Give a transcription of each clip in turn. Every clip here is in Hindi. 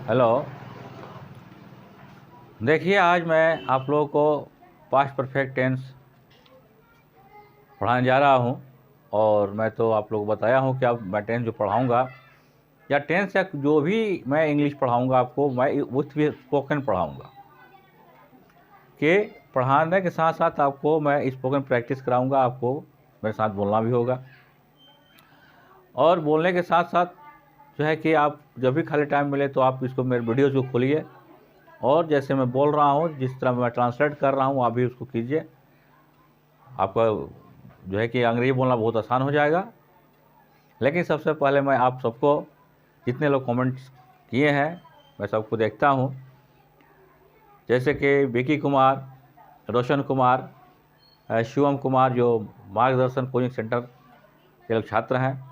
हेलो। देखिए, आज मैं आप लोगों को पास्ट परफेक्ट टेंस पढ़ाने जा रहा हूँ। और मैं तो आप लोगों को बताया हूँ कि अब मैं टेंस जो पढ़ाऊँगा या टेंस या जो भी मैं इंग्लिश पढ़ाऊँगा आपको, मैं विथ भी स्पोकन पढ़ाऊँगा। कि पढ़ाने के साथ साथ आपको मैं स्पोकन प्रैक्टिस कराऊँगा, आपको मेरे साथ बोलना भी होगा। और बोलने के साथ साथ जो है कि आप जब भी खाली टाइम मिले तो आप इसको मेरे वीडियोज़ को खोलिए और जैसे मैं बोल रहा हूँ, जिस तरह मैं ट्रांसलेट कर रहा हूँ, आप भी उसको कीजिए। आपका जो है कि अंग्रेजी बोलना बहुत आसान हो जाएगा। लेकिन सबसे पहले मैं आप सबको, जितने लोग कमेंट्स किए हैं, मैं सबको देखता हूँ। जैसे कि विकी कुमार, रोशन कुमार, शिवम कुमार, जो मार्गदर्शन कोचिंग सेंटर के लोग छात्र हैं,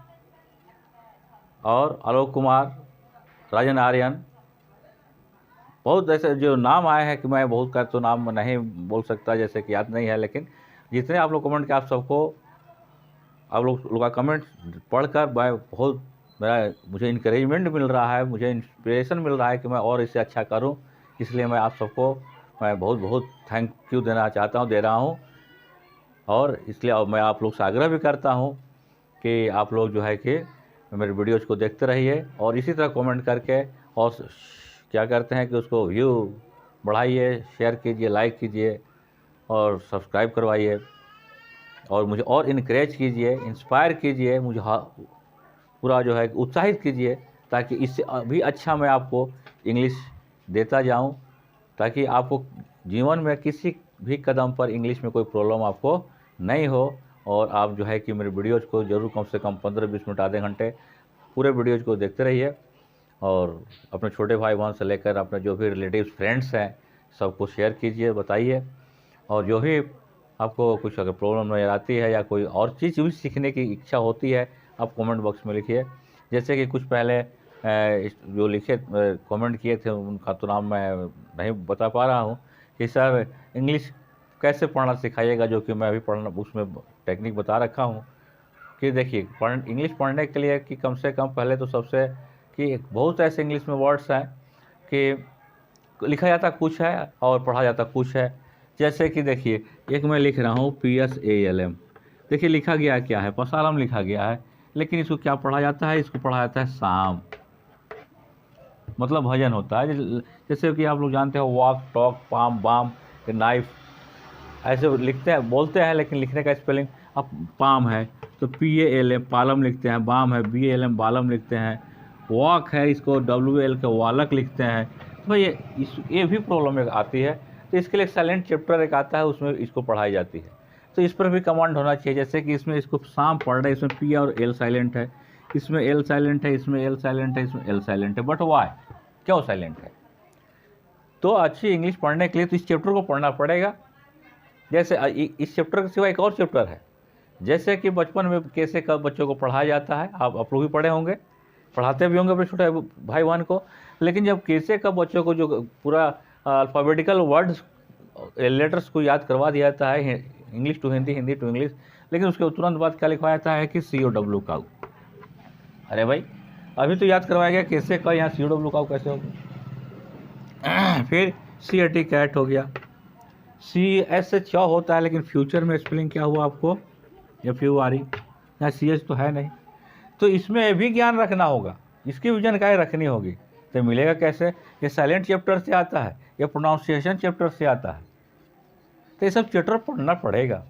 और आलोक कुमार, राजन आर्यन, बहुत ऐसे जो नाम आए हैं कि मैं बहुत का तो नाम नहीं बोल सकता, जैसे कि याद नहीं है। लेकिन जितने आप लोग कमेंट के, आप सबको, आप लोग का कमेंट पढ़कर मैं बहुत, मुझे इनकरेजमेंट मिल रहा है, मुझे इंस्पिरेशन मिल रहा है कि मैं और इससे अच्छा करूं। इसलिए मैं आप सबको मैं बहुत बहुत थैंक यू देना चाहता हूं, दे रहा हूं। और इसलिए मैं आप लोग से आग्रह भी करता हूं कि आप लोग जो है कि मेरे वीडियोज़ को देखते रहिए और इसी तरह कमेंट करके, और क्या करते हैं कि उसको व्यू बढ़ाइए, शेयर कीजिए, लाइक कीजिए और सब्सक्राइब करवाइए और मुझे और इनकरेज कीजिए, इंस्पायर कीजिए, मुझे पूरा जो है उत्साहित कीजिए, ताकि इससे अभी अच्छा मैं आपको इंग्लिश देता जाऊं, ताकि आपको जीवन में किसी भी कदम पर इंग्लिश में कोई प्रॉब्लम आपको नहीं हो। और आप जो है कि मेरे वीडियोज़ को ज़रूर कम से कम 15-20 मिनट, आधे घंटे पूरे वीडियोज़ को देखते रहिए और अपने छोटे भाई बहन से लेकर अपने जो भी रिलेटिव्स फ्रेंड्स हैं सबको शेयर कीजिए, बताइए। और जो भी आपको कुछ अगर प्रॉब्लम नज़र आती है या कोई और चीज़ भी सीखने की इच्छा होती है, आप कमेंट बॉक्स में लिखिए। जैसे कि कुछ पहले जो लिखे कमेंट किए थे, उनका तो नाम मैं नहीं बता पा रहा हूँ कि सर इंग्लिश कैसे पढ़ना सिखाइएगा, जो कि मैं अभी पढ़ना उसमें टेक्निक बता रखा हूँ। कि देखिए, इंग्लिश पढ़ने के लिए कि कम से कम पहले तो सबसे कि बहुत ऐसे इंग्लिश में वर्ड्स हैं कि लिखा जाता कुछ है और पढ़ा जाता कुछ है। जैसे कि देखिए, एक मैं लिख रहा हूँ PSALM, देखिए लिखा गया क्या है, पसालम लिखा गया है, लेकिन इसको क्या पढ़ा जाता है, इसको पढ़ा जाता है शाम, मतलब भजन होता है। जैसे कि आप लोग जानते हो walk, talk, palm, balm, knife, ऐसे लिखते हैं, बोलते हैं, लेकिन लिखने का स्पेलिंग अब पाम है तो PALM पालम लिखते हैं, बाम है BALM बालम लिखते हैं, वॉक है इसको WL के वालक लिखते हैं। तो ये भी प्रॉब्लम एक आती है। तो इसके लिए साइलेंट चैप्टर एक आता है, उसमें इसको पढ़ाई जाती है। तो इस पर भी कमांड होना चाहिए। जैसे कि इसमें इसको शाम पढ़ रहे हैं, इसमें P और L साइलेंट है, इसमें L साइलेंट है, इसमें L साइलेंट है, इसमें L साइलेंट है, बट वाई, क्यों साइलेंट है? तो अच्छी इंग्लिश पढ़ने के लिए तो इस चैप्टर को पढ़ना पड़ेगा। जैसे इस चैप्टर के सिवा एक और चैप्टर है, जैसे कि बचपन में कैसे कब बच्चों को पढ़ाया जाता है, आप लोग भी पढ़े होंगे, पढ़ाते भी होंगे अपने छोटे भाई बहन को। लेकिन जब कैसे कब बच्चों को जो पूरा अल्फ़ाबेटिकल वर्ड्स, लेटर्स को याद करवा दिया जाता है, English to Hindi, Hindi to English, लेकिन उसके तुरंत बाद क्या लिखवाया जाता है कि COW काउ। अरे भाई, अभी तो याद करवाया गया कैसे का, यहाँ COW काउ कैसे हो गया? फिर CAT कैट हो गया, CS से च होता है, लेकिन फ्यूचर में स्पेलिंग क्या हुआ आपको, FURE, यहाँ CS तो है नहीं। तो इसमें भी ज्ञान रखना होगा, इसकी भी जानकारी रखनी होगी। तो मिलेगा कैसे? ये साइलेंट चैप्टर से आता है, ये प्रोनाउंसिएशन चैप्टर से आता है। तो ये सब चैप्टर पढ़ना पड़ेगा।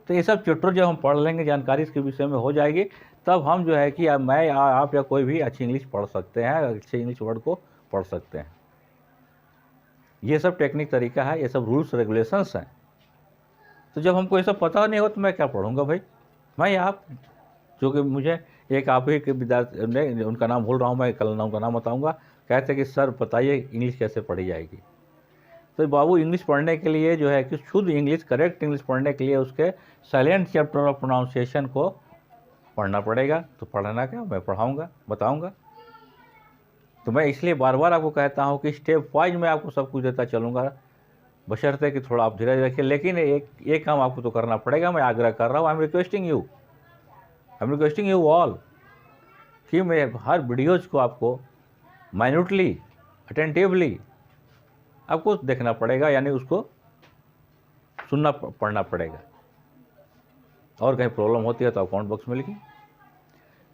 तो ये सब चैप्टर जब हम पढ़ लेंगे, जानकारी इसके विषय में हो जाएगी, तब हम जो है कि मैं आप या कोई भी अच्छी इंग्लिश पढ़ सकते हैं, अच्छे इंग्लिश वर्ड को पढ़ सकते हैं। ये सब टेक्निक तरीका है, ये सब रूल्स रेगुलेशंस हैं। तो जब हमको ये सब पता नहीं हो तो मैं क्या पढ़ूँगा भाई? मैं आप, जो कि मुझे एक आप ही के विद्यार्थी ने, उनका नाम भूल रहा हूँ, मैं कल उनका नाम बताऊँगा, कहते कि सर बताइए इंग्लिश कैसे पढ़ी जाएगी। तो बाबू, इंग्लिश पढ़ने के लिए जो है कि शुद्ध इंग्लिश, करेक्ट इंग्लिश पढ़ने के लिए उसके साइलेंट चैप्टर ऑफ प्रोनाउंसिएशन को पढ़ना पड़ेगा। तो पढ़ना क्या, मैं पढ़ाऊँगा, बताऊँगा। तो मैं इसलिए बार बार आपको कहता हूँ कि स्टेप वाइज मैं आपको सब कुछ देता चलूँगा, बशर्ते कि थोड़ा आप धीरज रखिए। लेकिन एक काम आपको तो करना पड़ेगा, मैं आग्रह कर रहा हूँ, I am requesting you all कि मैं हर वीडियोज़ को आपको माइन्यूटली, अटेंटिवली आपको देखना पड़ेगा, यानी उसको सुनना पढ़ना पड़ेगा। और कहीं प्रॉब्लम होती है तो आप कमेंट बॉक्स में लिखिए।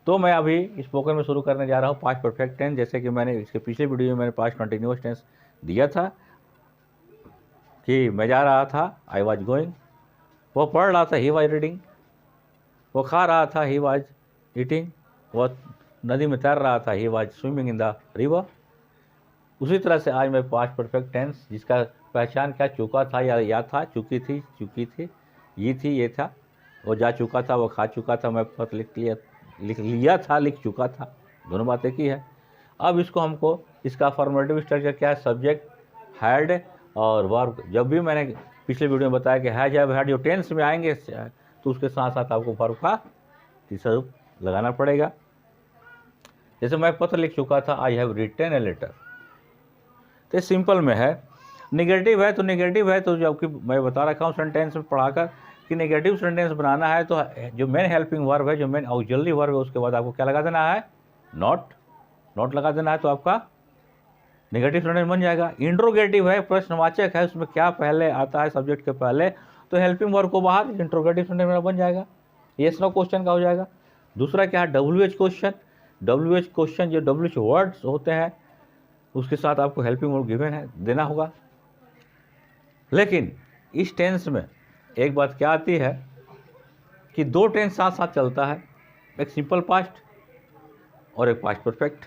तो मैं अभी स्पोकन में शुरू करने जा रहा हूँ पास्ट परफेक्ट टेंस। जैसे कि मैंने इसके पिछले वीडियो में मैंने पास्ट कंटिन्यूअस टेंस दिया था कि मैं जा रहा था, आई वॉज गोइंग, वो पढ़ रहा था, ही वॉज रीडिंग, वो खा रहा था, ही वॉज ईटिंग, वो नदी में तैर रहा था, he was swimming in the river. उसी तरह से आज मैं पास्ट परफेक्ट टेंस जिसका पहचान क्या, चुका था या था, चुकी थी, ये थी, ये था, वो जा चुका था, वो खा चुका था, मैं पत्र लिख लिया था, लिख चुका था, दोनों बातें की है। अब इसको हमको इसका फॉर्मेटिव स्ट्रक्चर क्या है, सब्जेक्ट, हैड और वर्ब। जब भी मैंने पिछले वीडियो में बताया कि हैज हैव हैड जो टेंस में आएंगे तो उसके साथ साथ आपको वर्ब का तीसरा रूप लगाना पड़ेगा। जैसे मैं पत्र लिख चुका था, I have written a letter, तो सिंपल में है। निगेटिव है तो निगेटिव है, तो जबकि मैं बता रखा हूँ सेंटेंस में पढ़ाकर कि नेगेटिव सेंटेंस बनाना है तो जो मेन हेल्पिंग वर्ब है, जो मेन ऑक्सिलरी वर्ब है, उसके बाद आपको क्या लगा देना है, नॉट लगा देना है, तो आपका नेगेटिव सेंटेंस बन जाएगा। इंट्रोगेटिव है, प्रश्नवाचक है, उसमें क्या पहले आता है सब्जेक्ट के पहले, तो हेल्पिंग वर्ब को बाहर, इंट्रोगेटिव सेंटेंस मेरा बन जाएगा, यस नो क्वेश्चन का हो जाएगा। दूसरा क्या है, WH क्वेश्चन। WH क्वेश्चन जो WH वर्ड्स होते हैं उसके साथ आपको हेल्पिंग वर्ब गिवन है, देना होगा। लेकिन इस टेंस में एक बात क्या आती है कि दो टेंस साथ साथ चलता है, एक सिंपल पास्ट और एक पास्ट परफेक्ट।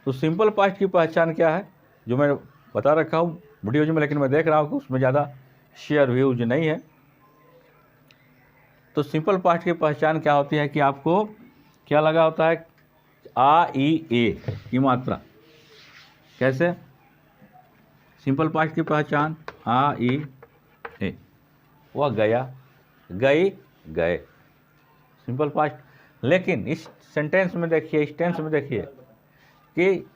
तो सिंपल पास्ट की पहचान क्या है, जो मैं बता रखा हूँ वीडियोज में, लेकिन मैं देख रहा हूँ कि उसमें ज़्यादा शेयर व्यूज नहीं है। तो सिंपल पास्ट की पहचान क्या होती है कि आपको क्या लगा होता है, आ ई ए की मात्रा। कैसे सिंपल पास्ट की पहचान, आ ई ए, वह गया, गई, गए, सिंपल पास्ट। लेकिन इस सेंटेंस में देखिए, इस टेंस में देखिए कि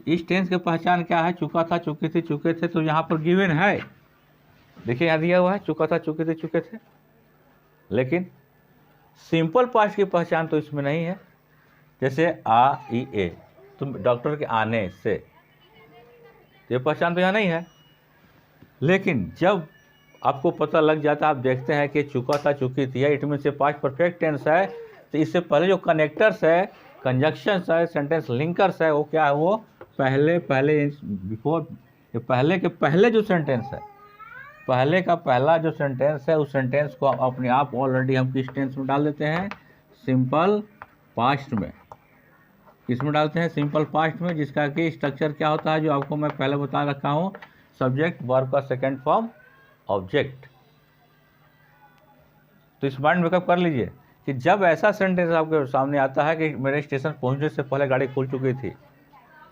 इस टेंस की पहचान क्या है, चुका था, चुकी थी, चुके थे, तो यहाँ पर गिवन है, देखिए यहाँ दिया हुआ है, चुका था, चुके थे, चुके थे। लेकिन सिंपल पास्ट की पहचान तो इसमें नहीं है। जैसे आ ई ए, तुम डॉक्टर के आने से, ये पहचान तो यहाँ नहीं है। लेकिन जब आपको पता लग जाता है, आप देखते हैं कि चुका था, चुकी थी, इट मीन से पास्ट परफेक्ट टेंस है, तो इससे पहले जो कनेक्टर्स है, कंजक्शंस है, सेंटेंस लिंकर्स है, वो क्या है, वो पहले बिफोर, पहले के पहले जो सेंटेंस है, पहले का पहला जो सेंटेंस है, उस सेंटेंस को अपने आप ऑलरेडी हम किस टेंस में डाल देते हैं, सिंपल पास्ट में। किसमें डालते हैं, सिंपल पास्ट में, जिसका कि स्ट्रक्चर क्या होता है, जो आपको मैं पहले बता रखा हूँ, सब्जेक्ट, वर्ब का सेकंड फॉर्म, ऑब्जेक्ट। तो इस माइंड मेकअप कर लीजिए कि जब ऐसा सेंटेंस आपके सामने आता है कि मेरे स्टेशन पहुंचने से पहले गाड़ी खुल चुकी थी,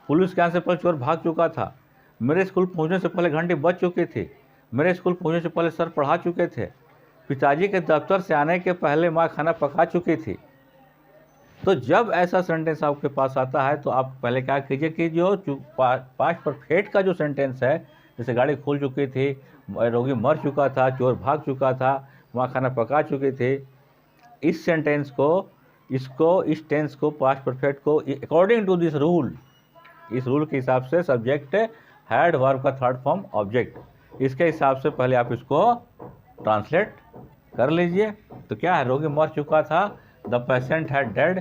पुलिस के आने से पहले चोर भाग चुका था, मेरे स्कूल पहुंचने से पहले घंटी बज चुकी थी, मेरे स्कूल पहुंचने से पहले सर पढ़ा चुके थे, पिताजी के दफ्तर से आने के पहले माँ खाना पका चुकी थी। तो जब ऐसा सेंटेंस आपके पास आता है तो आप पहले क्या कीजिए कि जो पास्ट परफेक्ट का जो सेंटेंस है, जैसे गाड़ी खुल चुकी थी, रोगी मर चुका था, चोर भाग चुका था, माँ खाना पका चुकी थी, इस सेंटेंस को, इस टेंस को, पास्ट परफेक्ट को, अकॉर्डिंग टू दिस रूल, इस रूल के हिसाब से सब्जेक्ट, हैड, वर्ब का थर्ड फॉर्म, ऑब्जेक्ट, इसके हिसाब से पहले आप इसको ट्रांसलेट कर लीजिए। तो क्या है, रोगी मर चुका था, द पेशेंट हैड डेड,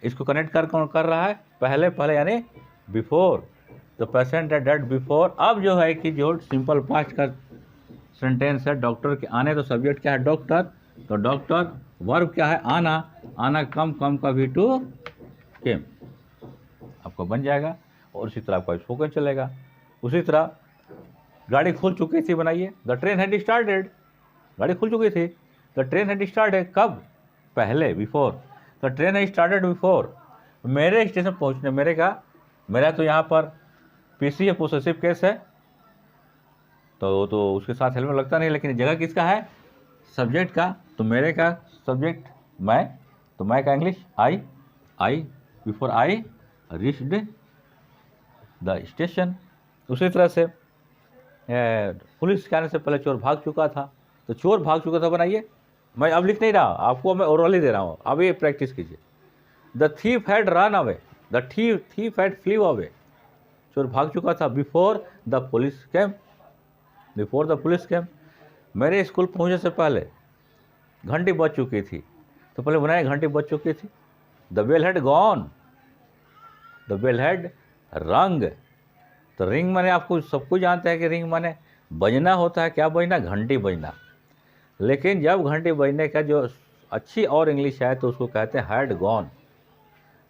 इसको कनेक्ट कर कौन कर रहा है, पहले यानी before, the patient had dead before. अब जो है कि जो सिंपल पास्ट का सेंटेंस है, डॉक्टर के आने, तो सब्जेक्ट क्या है, डॉक्टर, तो डॉक्टर, वर्ब क्या है, आना, कम का भी टू केम, आपको बन जाएगा। और उसी तरह आपका स्पोकन चलेगा। उसी तरह गाड़ी खुल चुकी थी बनाइए, द ट्रेन हैड स्टार्टेड, गाड़ी खुल चुकी थी, द ट्रेन हैड स्टार्टेड, कब, पहले, before, the train had started before. मेरे स्टेशन पहुंचने, मेरा तो यहाँ पर पीसी है, पोसेसिव केस है, तो उसके साथ हेलमेट लगता नहीं, लेकिन जगह किसका है, सब्जेक्ट का, तो मेरे का सब्जेक्ट मैं, तो मैं का English I, before I reached the station. उसी तरह से पुलिस के आने से पहले चोर भाग चुका था, तो चोर भाग चुका था बनाइए, मैं अब लिख नहीं रहा, आपको मैं ओरली दे रहा हूँ, अब ये प्रैक्टिस कीजिए। The thief had run away, the thief had fled away, चोर भाग चुका था। Before the police came, before the police came, मेरे स्कूल पहुंचने से पहले घंटी बज चुकी थी। तो पहले बनाए घंटी बज चुकी थी। The bell had gone, the bell had rung. तो रिंग माने आपको सबको जानते हैं कि रिंग माने बजना होता है। क्या बजना? घंटी बजना। लेकिन जब घंटी बजने का जो अच्छी और इंग्लिश है तो उसको कहते हैं had gone.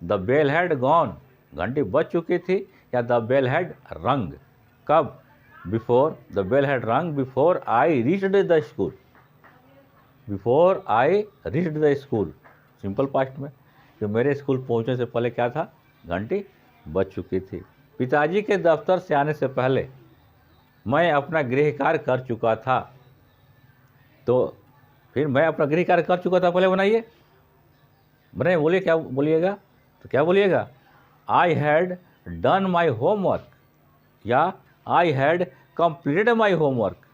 The bell had gone, घंटी बज चुकी थी, या द बेल हैड रंग। कब? बिफोर द बेल हैड रंग, before I reached the school, before I reached the school. Simple past में, जो मेरे स्कूल पहुंचने से पहले क्या था? घंटी बज चुकी थी। पिताजी के दफ्तर से आने से पहले मैं अपना गृह कार्य कर चुका था। तो फिर मैं अपना गृह कार्य कर चुका था, पहले बनाइए, बनाइए, बोलिए क्या बोलिएगा? तो क्या बोलिएगा? I had done my homework, या I had completed my homework,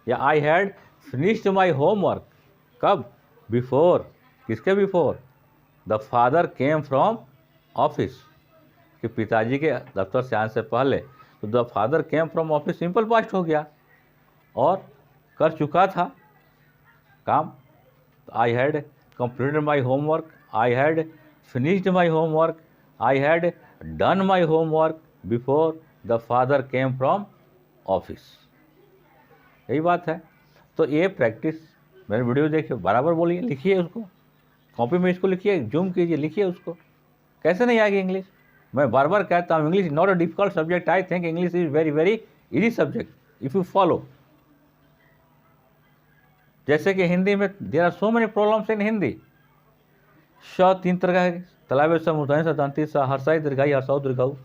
या I had finished my homework. कब? बिफोर। किसके before? The father came from office, कि पिताजी के दफ्तर से आने से पहले। तो the father came from office simple past हो गया, और कर चुका था काम। I had completed my homework, I had finished my homework, I had done my homework before the father came from office. यही बात है। तो ये प्रैक्टिस, मेरे वीडियो देखिए, बराबर बोलिए, लिखिए उसको, कॉपी में इसको लिखिए, जूम कीजिए, लिखिए उसको। कैसे नहीं आएगी इंग्लिश? मैं बार बार कहता हूँ, English is not a difficult subject. I think English is very very easy subject if you follow. जैसे कि हिंदी में there are so many problems in Hindi. श 3 तरह का है, तलाब समुदाय सदांति सा हर्षाई दीर्घाई हर्षाऊ दीर्घाऊ।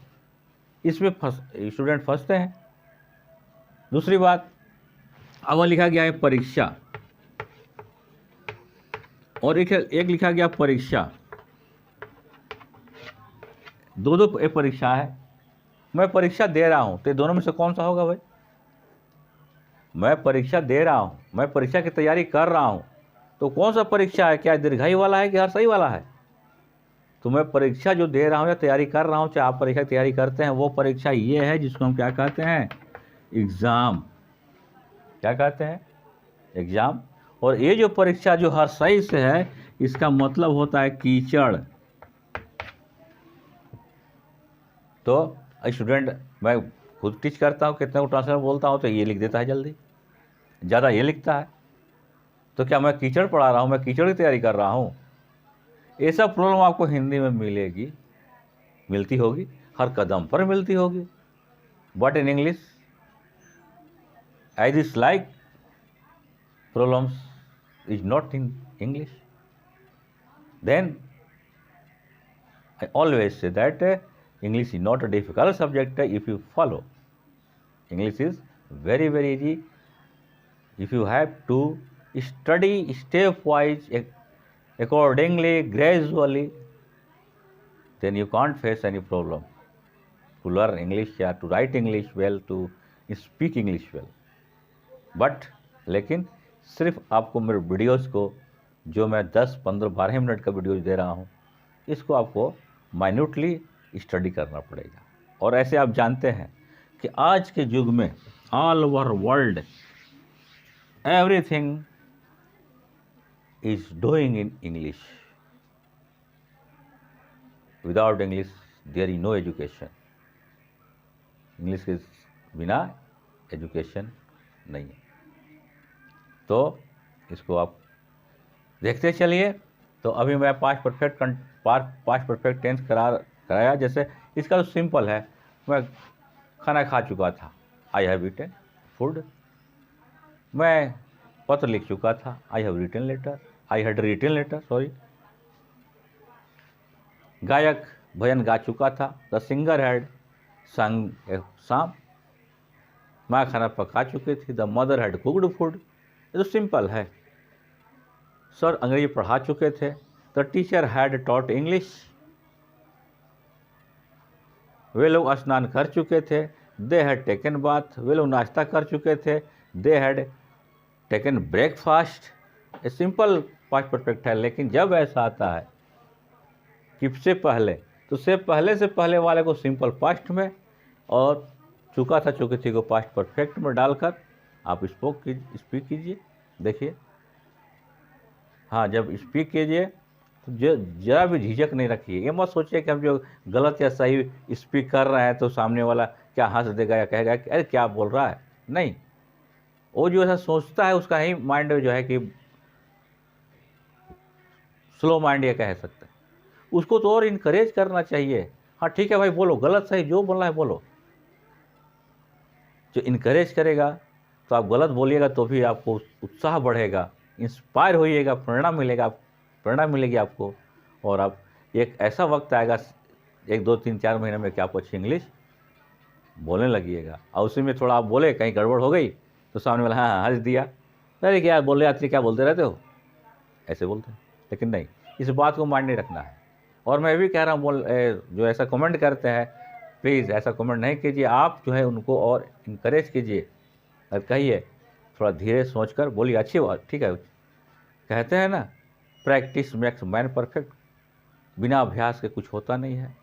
इसमें स्टूडेंट फंसते हैं। दूसरी बात, अब लिखा गया है परीक्षा, और एक लिखा गया परीक्षा। दो एक परीक्षा है। मैं परीक्षा दे रहा हूँ, तो दोनों में से कौन सा होगा भाई? मैं परीक्षा दे रहा हूँ, मैं परीक्षा की तैयारी कर रहा हूँ, तो कौन सा परीक्षा है? क्या दीर्घाई वाला है कि हर्षाई वाला है? तो मैं परीक्षा जो दे रहा हूँ या तैयारी कर रहा हूँ, चाहे आप परीक्षा की तैयारी करते हैं, वो परीक्षा ये है जिसको हम क्या कहते हैं? एग्ज़ाम। क्या कहते हैं? एग्ज़ाम। और ये जो परीक्षा जो हर्षाई से है, इसका मतलब होता है कीचड़। तो स्टूडेंट, मैं खुद टीच करता हूँ, कितने को ट्रांसलेटर बोलता हूँ तो ये लिख देता है जल्दी, ज़्यादा ये लिखता है। तो क्या मैं कीचड़ पढ़ा रहा हूँ? मैं कीचड़ की तैयारी कर रहा हूँ? ये सब प्रॉब्लम आपको हिंदी में मिलेगी, मिलती होगी, हर कदम पर मिलती होगी। But in English as is like problems is not in English. Then I always say that English is not a difficult subject if you follow. English is very very easy if you have to study stepwise, accordingly, gradually, then you can't face any problem to learn English or to write English well, to speak English well. But लेकिन सिर्फ आपको मेरे वीडियोज़ को, जो मैं 10, 15, 12 मिनट का वीडियोज़ दे रहा हूँ, इसको आपको माइन्यूटली स्टडी करना पड़ेगा। और ऐसे आप जानते हैं कि आज के युग में all over world everything is doing in English. Without English there is no education. English के बिना एजुकेशन नहीं है। तो इसको आप देखते चलिए। तो अभी मैं पास्ट परफेक्ट टेंस कराया। जैसे इसका तो सिंपल है, मैं खाना खा चुका था, आई हैव ईटेन फूड। मैं पत्र लिख चुका था, I have written letter, I had written letter, sorry. गायक भजन गा चुका था, द सिंगर हैड संग ए सॉन्ग। माँ खाना पका चुकी थी, the mother had cooked food. ये तो सिंपल है। सर अंग्रेजी पढ़ा चुके थे, the teacher had taught English. वे लोग स्नान कर चुके थे, दे हैड टेकन बाथ। वे लोग नाश्ता कर चुके थे, they had taken breakfast. Simple past perfect है। लेकिन जब ऐसा आता है कि इससे पहले तो से पहले वाले को सिंपल पास्ट में और चुका था चुकी थी को पास्ट परफेक्ट में डालकर आप स्पीक कीजिए। देखिए, हाँ, जब स्पीक कीजिए तो जरा भी झिझक नहीं रखिए। ये मत सोचिए कि हम जो गलत या सही स्पीक कर रहे हैं तो सामने वाला क्या हंस देगा या कहेगा कि अरे क्या बोल रहा है। नहीं, वो जो ऐसा सोचता है उसका ही माइंड जो है कि स्लो माइंड ये कह सकते हैं, उसको तो और इनकरेज करना चाहिए। हाँ ठीक है भाई, बोलो, गलत सही जो बोलना है बोलो। जो इनकरेज करेगा तो आप गलत बोलिएगा तो भी आपको उत्साह बढ़ेगा, इंस्पायर होइएगा, प्रेरणा मिलेगी आपको। और आप एक ऐसा वक्त आएगा 1, 2, 3, 4 महीने में कि आपको अच्छी इंग्लिश बोलने लगिएगा। और उसी में थोड़ा आप बोले, कहीं गड़बड़ हो गई तो सामने वाला हाँ हंस दिया, अरे क्या बोल रहे यात्री, क्या बोलते रहते हो, ऐसे बोलते हैं। लेकिन नहीं, इस बात को माइंड नहीं रखना है। और मैं भी कह रहा हूँ जो ऐसा कमेंट करते हैं, प्लीज़ ऐसा कमेंट नहीं कीजिए। आप जो है उनको और इनकरेज कीजिए और कहिए, थोड़ा धीरे सोच कर बोलिए, अच्छी बात, ठीक है। कहते हैं ना, प्रैक्टिस मेक्स मैन परफेक्ट। बिना अभ्यास के कुछ होता नहीं है।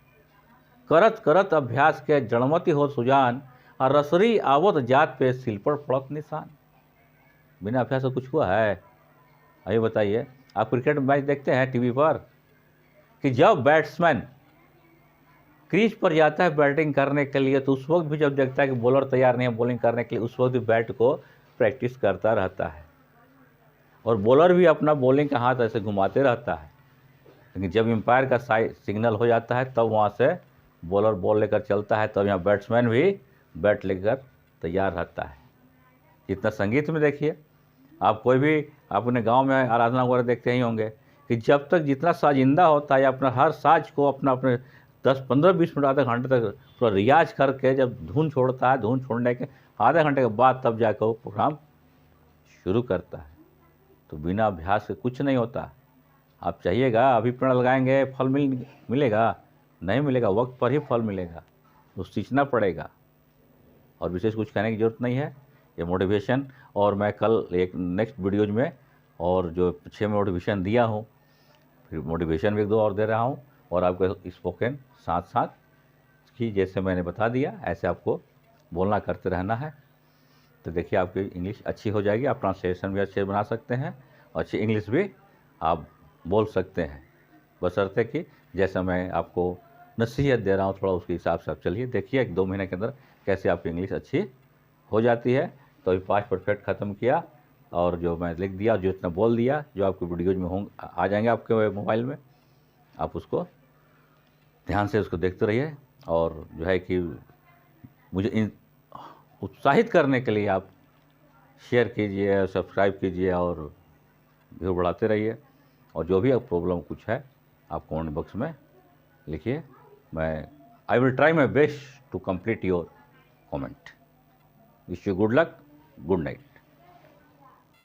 करत करत अभ्यास के जड़मति हो सुजान, और रसरी आवत जात पे सिल पर पड़त निशान। बिना अभ्यास का कुछ हुआ है? अभी बताइए, आप क्रिकेट मैच देखते हैं टीवी पर कि जब बैट्समैन क्रीज पर जाता है बैटिंग करने के लिए तो उस वक्त भी जब देखता है कि बॉलर तैयार नहीं है बॉलिंग करने के लिए, उस वक्त भी बैट को प्रैक्टिस करता रहता है। और बॉलर भी अपना बॉलिंग का हाथ ऐसे घुमाते रहता है। लेकिन जब एम्पायर का सिग्नल हो जाता है तब वहाँ से बॉलर बॉल लेकर चलता है, तब यहाँ बैट्समैन भी बैट लेकर तैयार रहता है। जितना संगीत में देखिए, आप कोई भी अपने गांव में आराधना वगैरह देखते ही होंगे कि जब तक जितना साजिंदा होता है अपना हर साज को अपने 10, 15, 20 मिनट आधे घंटे तक पूरा रियाज करके जब धुन छोड़ता है, धुन छोड़ने के आधे घंटे के बाद तब जाकर वो प्रोग्राम शुरू करता है। तो बिना अभ्यास के कुछ नहीं होता। आप चाहिएगा अभी पेड़ लगाएंगे फल मिलेगा? नहीं मिलेगा, वक्त पर ही फल मिलेगा, तो सींचना पड़ेगा। और विशेष कुछ कहने की ज़रूरत नहीं है। ये मोटिवेशन, और मैं कल एक नेक्स्ट वीडियोज में और जो 6 मोटिवेशन दिया हूँ, फिर मोटिवेशन भी 1-2 और दे रहा हूँ। और आपको स्पोकन साथ साथ कि जैसे मैंने बता दिया ऐसे आपको बोलना करते रहना है। तो देखिए आपकी इंग्लिश अच्छी हो जाएगी, आप ट्रांसलेशन भी अच्छे बना सकते हैं और अच्छी इंग्लिश भी आप बोल सकते हैं। बशर्ते कि जैसा मैं आपको नसीहत दे रहा हूँ थोड़ा उसके हिसाब से आप चलिए। देखिए 1-2 महीने के अंदर कैसे आपकी इंग्लिश अच्छी हो जाती है। तो अभी पास्ट परफेक्ट ख़त्म किया और जो मैं लिख दिया, जो इतना बोल दिया, जो आपके वीडियोज में होंगे आ जाएंगे आपके मोबाइल में, आप उसको ध्यान से उसको देखते रहिए। और जो है कि मुझे उत्साहित करने के लिए आप शेयर कीजिए, सब्सक्राइब कीजिए और व्यू बढ़ाते रहिए। और जो भी अब प्रॉब्लम कुछ है आप कमेंट बॉक्स में लिखिए। I will try my best to complete your comment. Wish you good luck, good night.